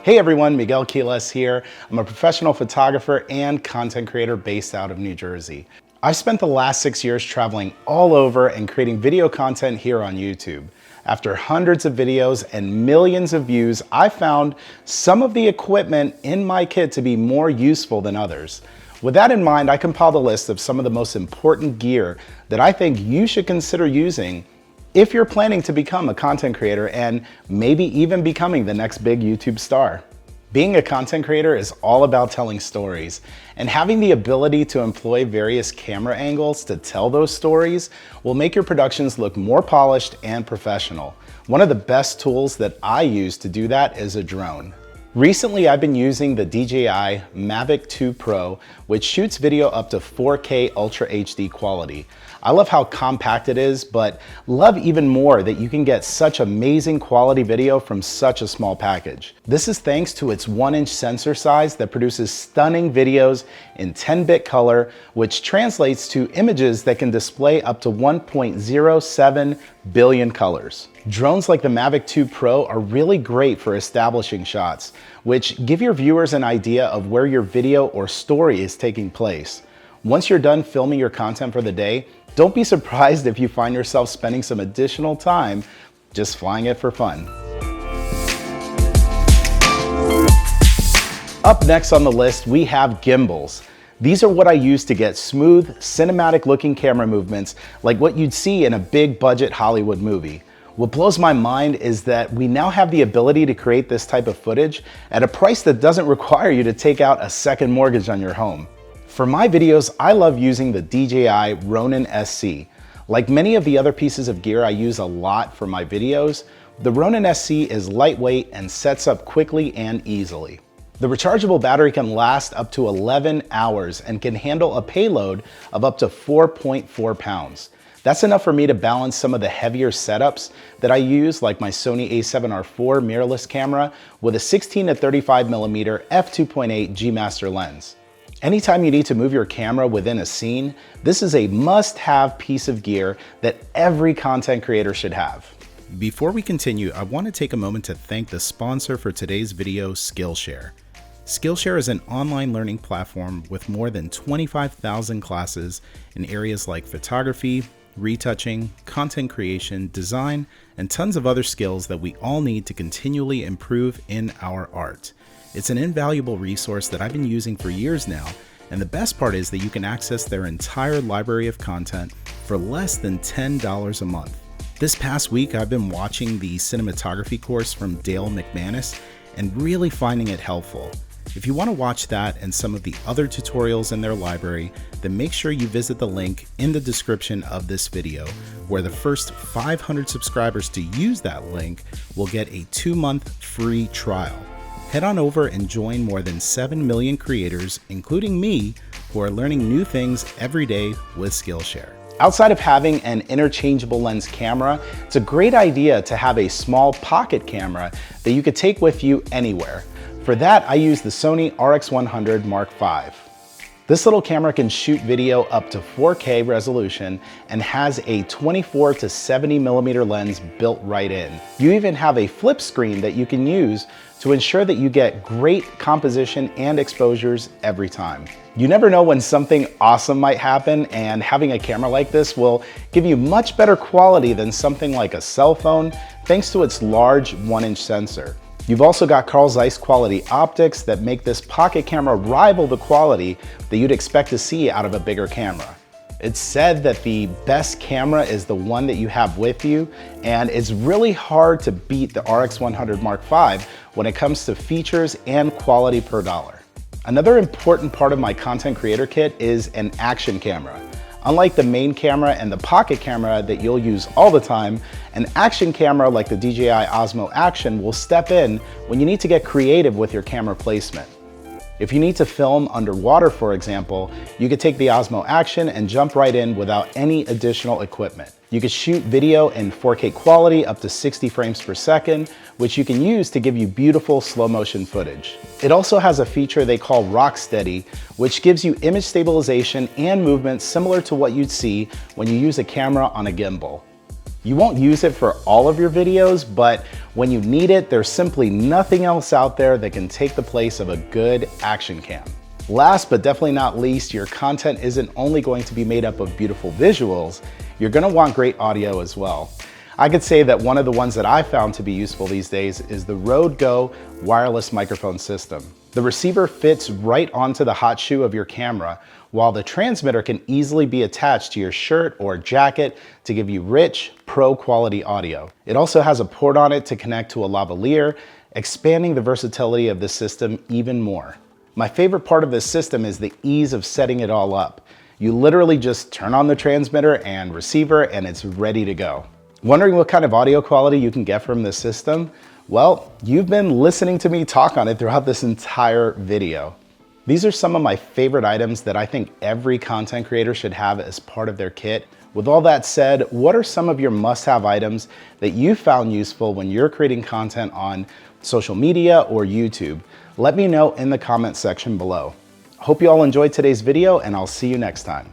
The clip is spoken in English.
Hey everyone, Miguel Quiles here. I'm a professional photographer and content creator based out of New Jersey. I spent the last 6 years traveling all over and creating video content here on YouTube. After hundreds of videos and millions of views, I found some of the equipment in my kit to be more useful than others. With that in mind, I compiled a list of some of the most important gear that I think you should consider using if you're planning to become a content creator and maybe even becoming the next big YouTube star. Being a content creator is all about telling stories, and having the ability to employ various camera angles to tell those stories will make your productions look more polished and professional. One of the best tools that I use to do that is a drone. Recently, I've been using the DJI Mavic 2 Pro, which shoots video up to 4K Ultra HD quality. I love how compact it is, but love even more that you can get such amazing quality video from such a small package. This is thanks to its 1-inch sensor size that produces stunning videos in 10-bit color, which translates to images that can display up to 1.07 billion colors. Drones like the Mavic 2 Pro are really great for establishing shots, which give your viewers an idea of where your video or story is taking place. Once you're done filming your content for the day, don't be surprised if you find yourself spending some additional time just flying it for fun. Up next on the list, we have gimbals. These are what I use to get smooth, cinematic looking camera movements like what you'd see in a big budget Hollywood movie. What blows my mind is that we now have the ability to create this type of footage at a price that doesn't require you to take out a second mortgage on your home. For my videos, I love using the DJI Ronin SC. Like many of the other pieces of gear I use a lot for my videos, the Ronin SC is lightweight and sets up quickly and easily. The rechargeable battery can last up to 11 hours and can handle a payload of up to 4.4 pounds. That's enough for me to balance some of the heavier setups that I use, like my Sony a7R IV mirrorless camera with a 16-35mm f2.8 G Master lens. Anytime you need to move your camera within a scene, this is a must-have piece of gear that every content creator should have. Before we continue, I want to take a moment to thank the sponsor for today's video, Skillshare. Skillshare is an online learning platform with more than 25,000 classes in areas like photography, retouching, content creation, design, and tons of other skills that we all need to continually improve in our art. It's an invaluable resource that I've been using for years now, and the best part is that you can access their entire library of content for less than $10 a month. This past week, I've been watching the cinematography course from Dale McManus and really finding it helpful. If you want to watch that and some of the other tutorials in their library, then make sure you visit the link in the description of this video, where the first 500 subscribers to use that link will get a 2-month free trial. Head on over and join more than 7 million creators, including me, who are learning new things every day with Skillshare. Outside of having an interchangeable lens camera, it's a great idea to have a small pocket camera that you could take with you anywhere. For that, I use the Sony RX100 Mark V. This little camera can shoot video up to 4K resolution and has a 24-70mm lens built right in. You even have a flip screen that you can use to ensure that you get great composition and exposures every time. You never know when something awesome might happen, and having a camera like this will give you much better quality than something like a cell phone thanks to its large 1-inch sensor. You've also got Carl Zeiss quality optics that make this pocket camera rival the quality that you'd expect to see out of a bigger camera. It's said that the best camera is the one that you have with you, and it's really hard to beat the RX100 Mark V when it comes to features and quality per dollar. Another important part of my content creator kit is an action camera. Unlike the main camera and the pocket camera that you'll use all the time, an action camera like the DJI Osmo Action will step in when you need to get creative with your camera placement. If you need to film underwater, for example, you could take the Osmo Action and jump right in without any additional equipment. You could shoot video in 4K quality up to 60 frames per second, which you can use to give you beautiful slow motion footage. It also has a feature they call Rock Steady, which gives you image stabilization and movement similar to what you'd see when you use a camera on a gimbal. You won't use it for all of your videos, but when you need it, there's simply nothing else out there that can take the place of a good action cam. Last but definitely not least, your content isn't only going to be made up of beautiful visuals, you're gonna want great audio as well. I could say that one of the ones that I found to be useful these days is the Rode Go wireless microphone system. The receiver fits right onto the hot shoe of your camera, while the transmitter can easily be attached to your shirt or jacket to give you rich, pro quality audio. It also has a port on it to connect to a lavalier, expanding the versatility of this system even more. My favorite part of this system is the ease of setting it all up. You literally just turn on the transmitter and receiver and it's ready to go. Wondering what kind of audio quality you can get from this system? Well, you've been listening to me talk on it throughout this entire video. These are some of my favorite items that I think every content creator should have as part of their kit. With all that said, what are some of your must-have items that you found useful when you're creating content on social media or YouTube? Let me know in the comment section below. Hope you all enjoyed today's video and I'll see you next time.